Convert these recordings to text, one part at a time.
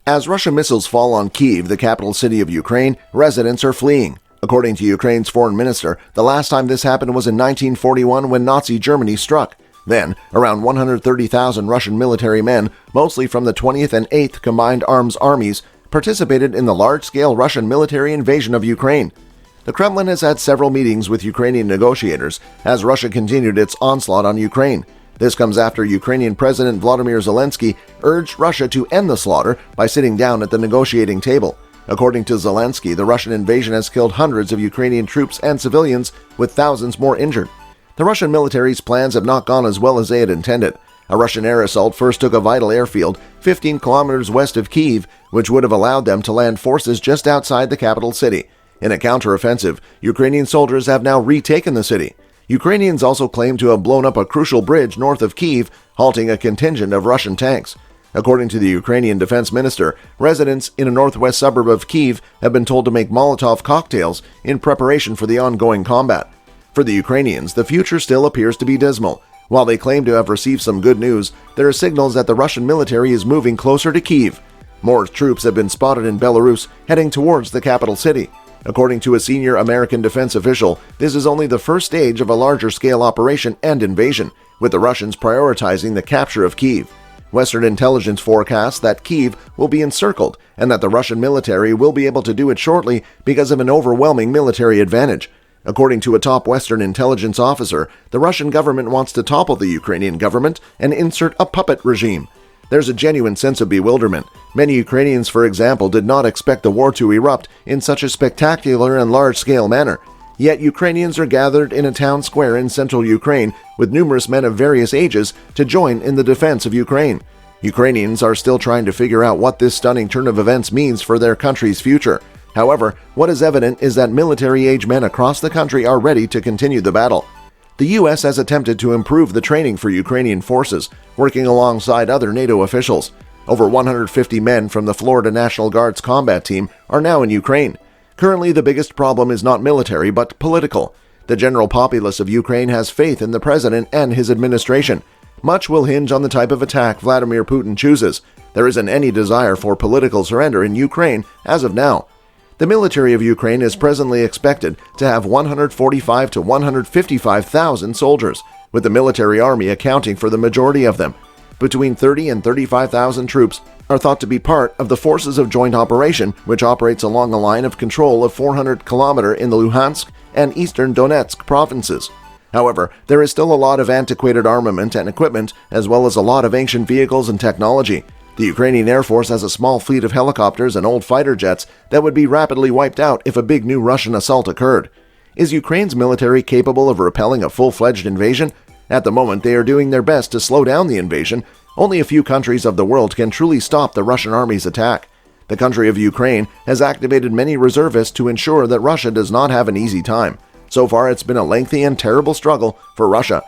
As Russian missiles fall on Kyiv, the capital city of Ukraine, residents are fleeing. According to Ukraine's foreign minister, the last time this happened was in 1941 when Nazi Germany struck. Then, around 130,000 Russian military men, mostly from the 20th and 8th Combined Arms Armies, participated in the large-scale Russian military invasion of Ukraine. The Kremlin has had several meetings with Ukrainian negotiators as Russia continued its onslaught on Ukraine. This comes after Ukrainian President Volodymyr Zelensky urged Russia to end the slaughter by sitting down at the negotiating table. According to Zelensky, the Russian invasion has killed hundreds of Ukrainian troops and civilians, with thousands more injured. The Russian military's plans have not gone as well as they had intended. A Russian air assault first took a vital airfield 15 kilometers west of Kyiv, which would have allowed them to land forces just outside the capital city. In a counteroffensive, Ukrainian soldiers have now retaken the city. Ukrainians also claim to have blown up a crucial bridge north of Kyiv, halting a contingent of Russian tanks. According to the Ukrainian defense minister, residents in a northwest suburb of Kyiv have been told to make Molotov cocktails in preparation for the ongoing combat. For the Ukrainians, the future still appears to be dismal. While they claim to have received some good news, there are signals that the Russian military is moving closer to Kyiv. More troops have been spotted in Belarus, heading towards the capital city. According to a senior American defense official, this is only the first stage of a larger-scale operation and invasion, with the Russians prioritizing the capture of Kyiv. Western intelligence forecasts that Kyiv will be encircled and that the Russian military will be able to do it shortly because of an overwhelming military advantage. According to a top Western intelligence officer, the Russian government wants to topple the Ukrainian government and insert a puppet regime. There's a genuine sense of bewilderment. Many Ukrainians, for example, did not expect the war to erupt in such a spectacular and large-scale manner. Yet Ukrainians are gathered in a town square in central Ukraine with numerous men of various ages to join in the defense of Ukraine. Ukrainians are still trying to figure out what this stunning turn of events means for their country's future. However, what is evident is that military-age men across the country are ready to continue the battle. The U.S. has attempted to improve the training for Ukrainian forces, working alongside other NATO officials. Over 150 men from the Florida National Guard's combat team are now in Ukraine. Currently, the biggest problem is not military but political. The general populace of Ukraine has faith in the president and his administration. Much will hinge on the type of attack Vladimir Putin chooses. There isn't any desire for political surrender in Ukraine as of now. The military of Ukraine is presently expected to have 145 to 155,000 soldiers, with the military army accounting for the majority of them. Between 30 and 35,000 troops are thought to be part of the Forces of Joint Operation, which operates along a line of control of 400 km in the Luhansk and eastern Donetsk provinces. However, there is still a lot of antiquated armament and equipment, as well as a lot of ancient vehicles and technology. The Ukrainian Air Force has a small fleet of helicopters and old fighter jets that would be rapidly wiped out if a big new Russian assault occurred. Is Ukraine's military capable of repelling a full-fledged invasion? At the moment, they are doing their best to slow down the invasion. Only a few countries of the world can truly stop the Russian army's attack. The country of Ukraine has activated many reservists to ensure that Russia does not have an easy time. So far, it's been a lengthy and terrible struggle for Russia.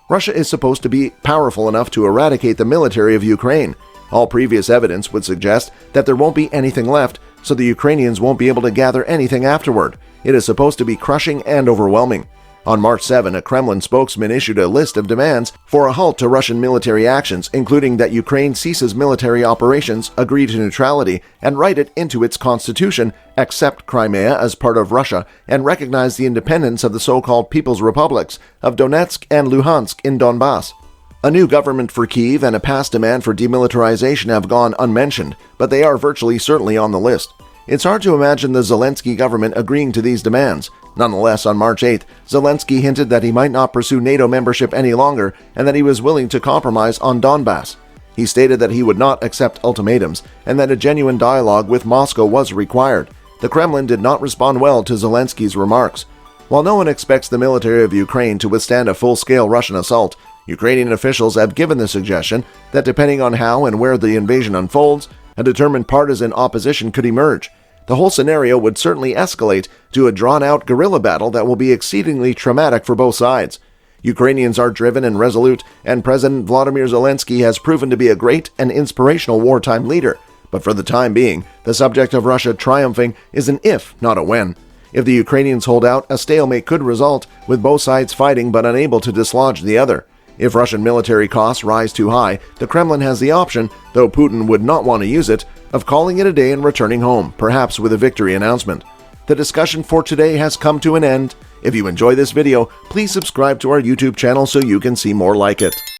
Russia is supposed to be powerful enough to eradicate the military of Ukraine. All previous evidence would suggest that there won't be anything left, so the Ukrainians won't be able to gather anything afterward. It is supposed to be crushing and overwhelming. On March 7, a Kremlin spokesman issued a list of demands for a halt to Russian military actions, including that Ukraine ceases military operations, agree to neutrality, and write it into its constitution, accept Crimea as part of Russia, and recognize the independence of the so-called People's Republics of Donetsk and Luhansk in Donbass. A new government for Kyiv and a past demand for demilitarization have gone unmentioned, but they are virtually certainly on the list. It's hard to imagine the Zelensky government agreeing to these demands. Nonetheless, on March 8th, Zelensky hinted that he might not pursue NATO membership any longer and that he was willing to compromise on Donbass. He stated that he would not accept ultimatums and that a genuine dialogue with Moscow was required. The Kremlin did not respond well to Zelensky's remarks. While no one expects the military of Ukraine to withstand a full-scale Russian assault, Ukrainian officials have given the suggestion that depending on how and where the invasion unfolds, a determined partisan opposition could emerge. The whole scenario would certainly escalate to a drawn-out guerrilla battle that will be exceedingly traumatic for both sides. Ukrainians are driven and resolute, and President Volodymyr Zelensky has proven to be a great and inspirational wartime leader. But for the time being, the subject of Russia triumphing is an if, not a when. If the Ukrainians hold out, a stalemate could result, with both sides fighting but unable to dislodge the other. If Russian military costs rise too high, the Kremlin has the option, though Putin would not want to use it, of calling it a day and returning home, perhaps with a victory announcement. The discussion for today has come to an end. If you enjoy this video, please subscribe to our YouTube channel so you can see more like it.